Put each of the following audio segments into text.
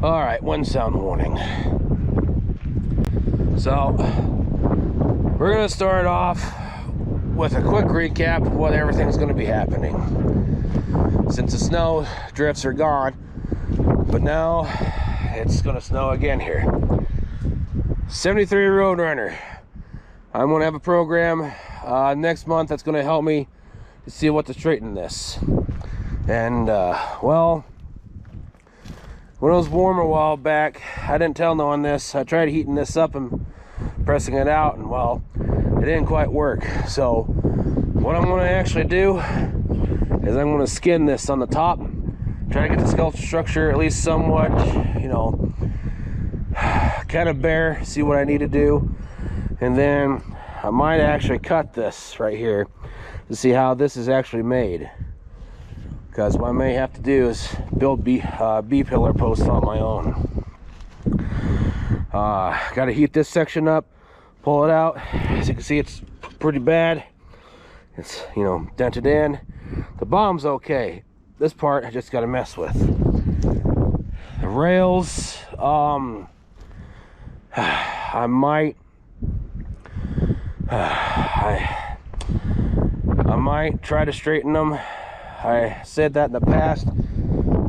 All right, one sound warning. So we're gonna start off with a quick recap of what everything's gonna be happening. Since the snow drifts are gone, but now it's gonna snow again here. 73 Roadrunner. I'm gonna have a program next month that's gonna help me to see what to straighten this. And well, when it was warm a while back, I didn't tell no one this. I tried heating this up and pressing it out, and well, it didn't quite work. So what I'm going to actually do is I'm going to skin this on the top, try to get the skeleton structure at least somewhat, you know, kind of bare, see what I need to do. And then I might actually cut this right here to see how this is actually made. Because what I may have to do is build B-pillar posts on my own. Got to heat this section up, pull it out. As you can see, it's pretty bad. It's, you know, dented in. The bottom's okay. This part I just got to mess with. The rails, I might try to straighten them. I said that in the past,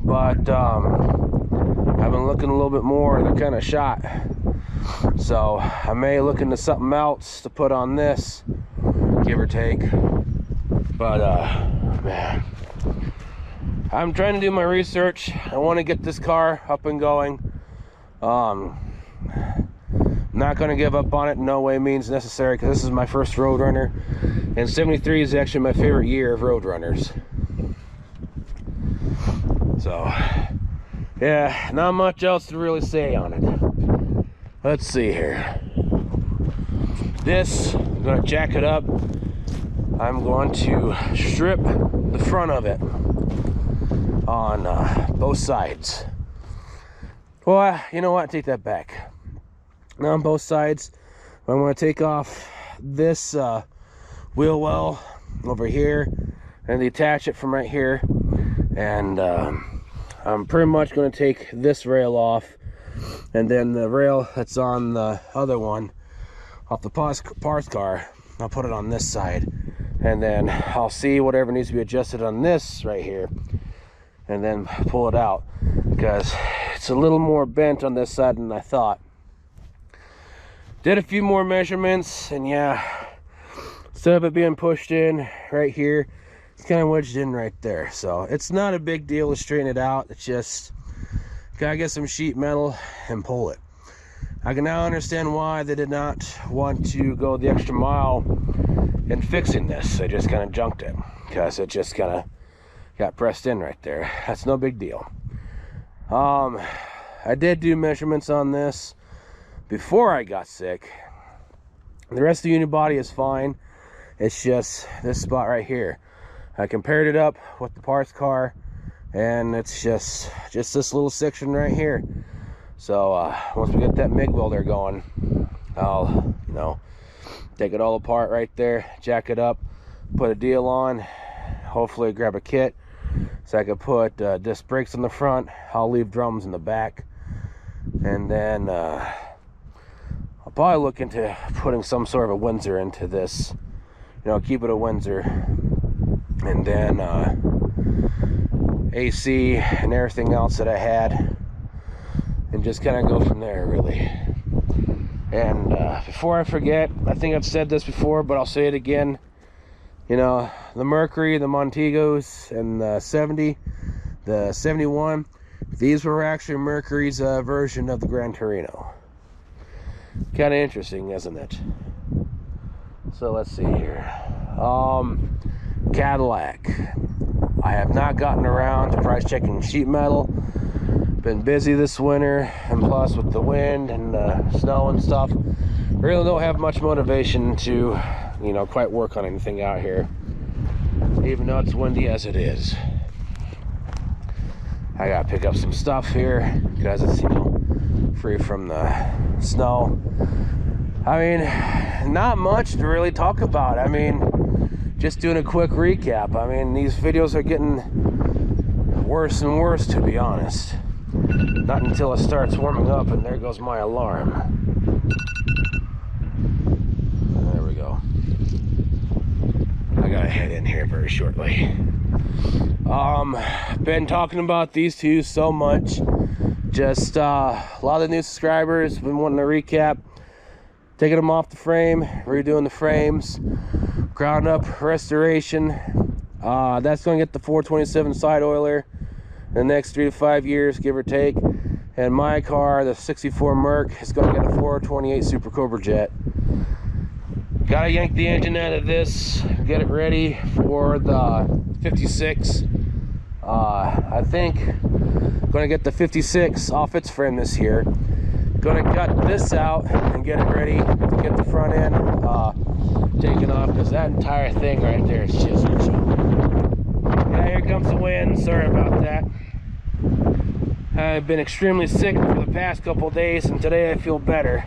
but I've been looking a little bit more. They're kind of shot, so I may look into something else to put on this, give or take. But man, I'm trying to do my research. I want to get this car up and going. I'm not going to give up on it in no way means necessary, because this is my first Roadrunner, and 73 is actually my favorite year of Roadrunners. So yeah, not much else to really say on it. Let's see here. This, I'm going to jack it up. I'm going to strip the front of it on both sides. Well, you know what, take that back. Now on both sides, I'm going to take off this wheel well over here and detach it from right here. And I'm pretty much going to take this rail off, and then the rail that's on the other one off the parts car, I'll put it on this side, and then I'll see whatever needs to be adjusted on this right here, and then pull it out, because it's a little more bent on this side than I thought. Did a few more measurements, and yeah, instead of it being pushed in right here, it's kind of wedged in right there. So it's not a big deal to straighten it out. It's just gotta get some sheet metal and pull it. I can now understand why they did not want to go the extra mile in fixing this. They just kind of junked it, because it just kind of got pressed in right there. That's no big deal. I did do measurements on this before I got sick. The rest of the unibody is fine. It's just this spot right here. I compared it up with the parts car, and it's just this little section right here. So once we get that MIG welder going, I'll, you know, take it all apart right there, jack it up, put a deal on, hopefully grab a kit so I can put disc brakes on the front. I'll leave drums in the back, and then I'll probably look into putting some sort of a Windsor into this, you know, keep it a Windsor, and then AC and everything else that I had, and just kind of go from there, really. And before I forget, I think I've said this before, but I'll say it again. You know, the Mercury, the Montegos, and the 70, the 71, these were actually Mercury's version of the Gran Torino. Kind of interesting, isn't it? So let's see here. Cadillac. I have not gotten around to price checking sheet metal. Been busy this winter, and plus with the wind and snow and stuff, really don't have much motivation to, you know, quite work on anything out here, even though it's windy as it is. I gotta pick up some stuff here because it's, you know, free from the snow. I mean, not much to really talk about. I mean, just doing a quick recap. I mean, these videos are getting worse and worse, to be honest. Not until it starts warming up, and there goes my alarm. There we go. I gotta head in here very shortly. Been talking about these two so much. Just a lot of new subscribers been wanting to recap. Taking them off the frame, redoing the frames, ground up restoration. That's going to get the 427 side oiler in the next 3 to 5 years, give or take. And my car, the 64 Merc, is going to get a 428 Super Cobra jet. Gotta yank the engine out of this, get it ready for the 56. I think going to get the 56 off its frame this year. Going to cut this out and get it ready to get the front end taken off, because that entire thing right there is just a joke. Yeah, here comes the wind. Sorry about that. I've been extremely sick for the past couple days, and today I feel better.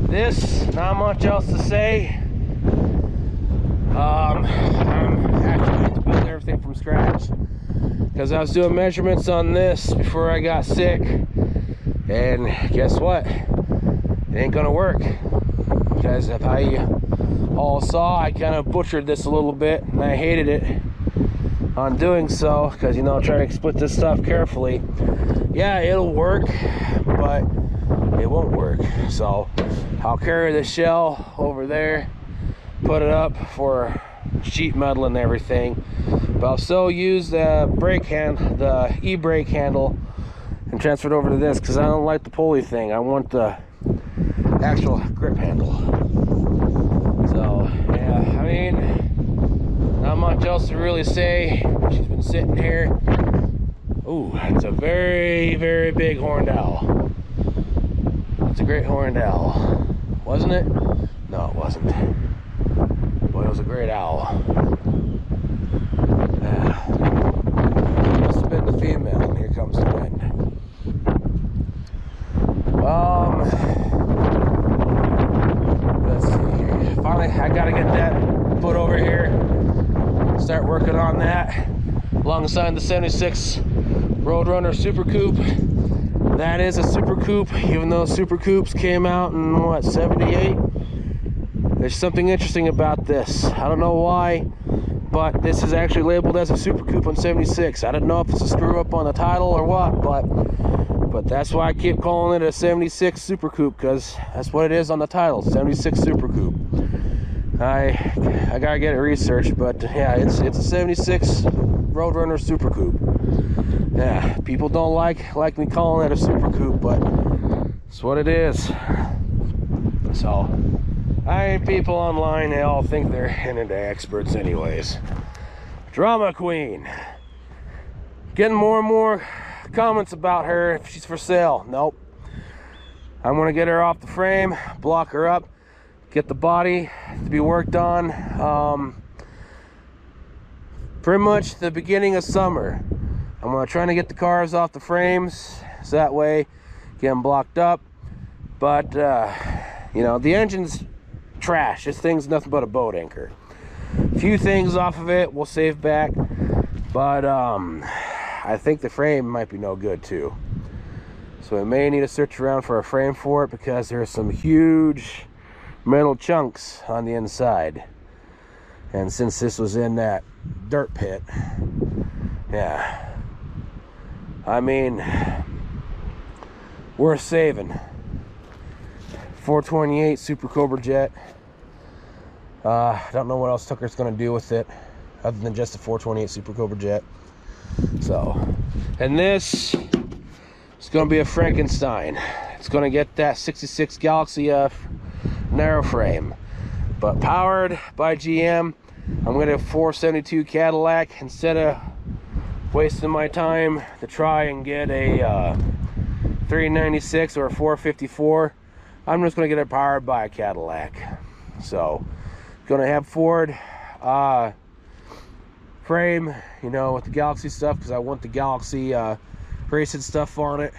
This, not much else to say. I'm actually going to build everything from scratch, because I was doing measurements on this before I got sick, and guess what? It ain't gonna work, because if I all saw, I kind of butchered this a little bit, and I hated it on doing so, because, you know, trying to split this stuff carefully. Yeah, it'll work, but it won't work. So I'll carry the shell over there, put it up for sheet metal and everything, but I'll still use the brake hand, the e-brake handle, and transfer it over to this, because I don't like the pulley thing. I want the actual grip handle. So yeah, I mean, not much else to really say. She's been sitting here. Ooh, it's a very, very big horned owl. It's a great horned owl, wasn't it? No, it wasn't. Boy, it was a great owl. Must have been the female. Here comes the wind. Let's see here. Finally, I gotta get that put over here. Start working on that alongside the 76 Roadrunner Super Coupe. That is a Super Coupe, even though Super Coupes came out in what, 78? There's something interesting about this. I don't know why, but this is actually labeled as a Super Coupe on 76. I don't know if it's a screw up on the title or what, but that's why I keep calling it a 76 Super Coupe, because that's what it is on the title, 76 Super Coupe. I gotta get it researched, but yeah, it's a 76 Roadrunner Super Coupe. Yeah, people don't like me calling it a Super Coupe, but it's what it is. So people online, they all think they're internet experts anyways. Drama queen. Getting more and more comments about her if she's for sale. Nope. I'm gonna get her off the frame, block her up, get the body to be worked on. Pretty much the beginning of summer. I'm gonna try to get the cars off the frames, so that way get them blocked up. But you know, the engine's trash. This thing's nothing but a boat anchor. A few things off of it we'll save back, but I think the frame might be no good too. So we may need to search around for a frame for it, because there's some huge metal chunks on the inside. And since this was in that dirt pit, yeah, I mean, worth saving. 428 Super Cobra jet. I don't know what else Tucker's gonna do with it other than just a 428 Super Cobra jet. So, and this is gonna be a Frankenstein. It's gonna get that 66 Galaxy narrow frame, but powered by GM. I'm gonna have 472 Cadillac instead of wasting my time to try and get a 396 or a 454. I'm just gonna get it powered by a Cadillac. So, gonna have Ford frame, you know, with the Galaxy stuff, because I want the Galaxy racing stuff on it,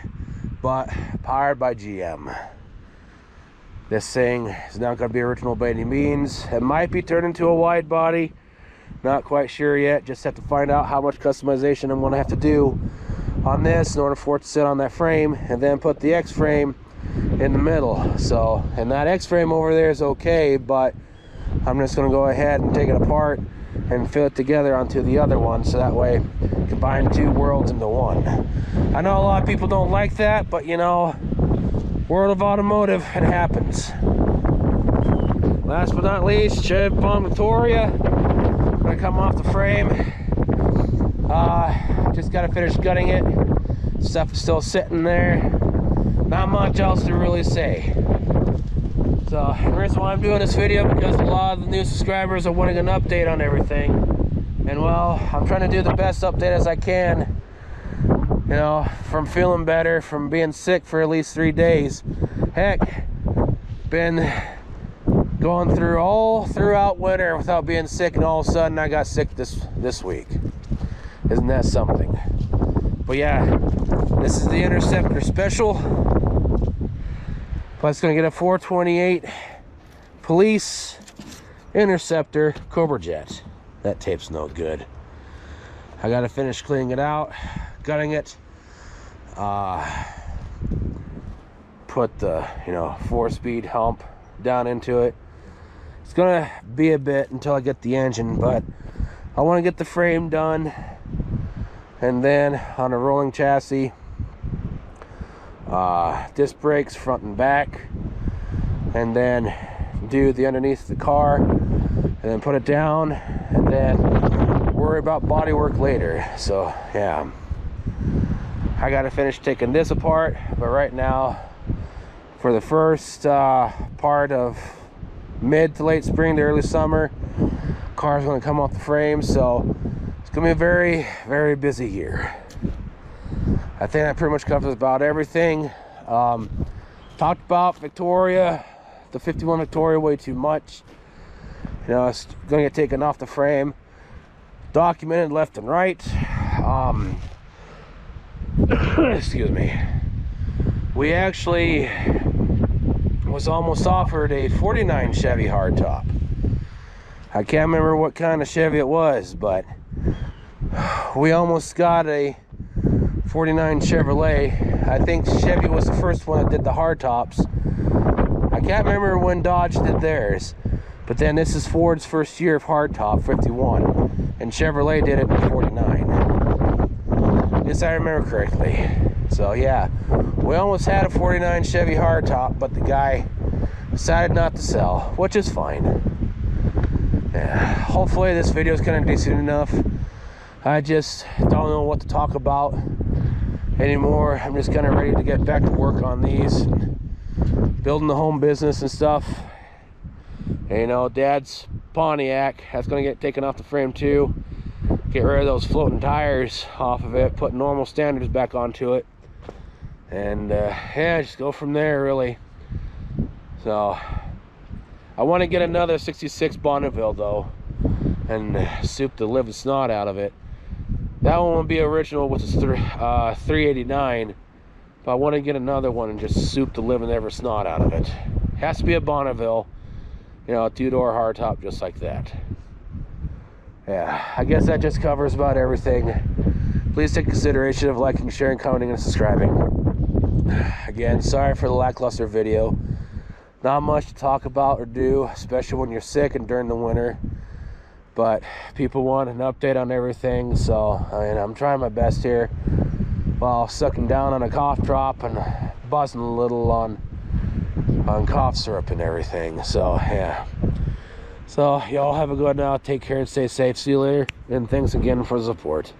but powered by GM. This thing is not going to be original by any means. It might be turned into a wide body, Not quite sure yet. Just have to find out how much customization I'm going to have to do on this in order for it to sit on that frame, and then put the X frame in the middle. So, and that X frame over there is okay, but I'm just going to go ahead and take it apart and fill it together onto the other one, so that way combine two worlds into one. I know a lot of people don't like that, but you know, world of automotive, it happens. Last but not least, Chevy Palm Victoria. Gonna come off the frame. Just gotta finish gutting it. Stuff is still sitting there. Not much else to really say. So the reason why I'm doing this video, because a lot of the new subscribers are wanting an update on everything. And well, I'm trying to do the best update as I can. You know, from feeling better, from being sick for at least 3 days. Heck, been going through all throughout winter without being sick, and all of a sudden I got sick this week. Isn't that something? But yeah, this is the Interceptor Special. But it's gonna get a 428 Police Interceptor Cobra Jet. That tape's no good. I gotta finish cleaning it out, gutting it, put the 4-speed hump down into it. It's gonna be a bit until I get the engine, but I want to get the frame done, and then on a rolling chassis, disc brakes front and back, and then do the underneath of the car, and then put it down, and then worry about body work later. So yeah, I gotta finish taking this apart, but right now, for the first part of mid to late spring to early summer, car's going to come off the frame, so it's going to be a very, very busy year. I think that pretty much covers about everything. Talked about Victoria, the 51 Victoria, way too much. You know, it's going to get taken off the frame, documented left and right. Excuse me. We actually was almost offered a 49 Chevy hardtop. I can't remember what kind of Chevy it was, but we almost got a 49 Chevrolet. I think Chevy was the first one that did the hardtops. I can't remember when Dodge did theirs, but then this is Ford's first year of hardtop, 51, and Chevrolet did it in 49. Yes, I remember correctly. So yeah, we almost had a 49 Chevy hardtop, but the guy decided not to sell, which is fine. Yeah, hopefully this video is kind of decent enough. I just don't know what to talk about anymore. I'm just kind of ready to get back to work on these, and building the home business and stuff. And, you know, Dad's Pontiac, that's going to get taken off the frame too. Get rid of those floating tires off of it, put normal standards back onto it, and yeah, just go from there really. So I want to get another 66 Bonneville though, and soup the living snot out of it. That one will be original with its 389, but I want to get another one and just soup the living ever snot out of it. Has to be a Bonneville, you know, a 2-door hardtop just like that. Yeah, I guess that just covers about everything. Please take consideration of liking, sharing, commenting, and subscribing. Again, sorry for the lackluster video. Not much to talk about or do, especially when you're sick and during the winter. But people want an update on everything, so I'm trying my best here while sucking down on a cough drop and buzzing a little on cough syrup and everything. So yeah. So y'all have a good night. Take care and stay safe. See you later. And thanks again for the support.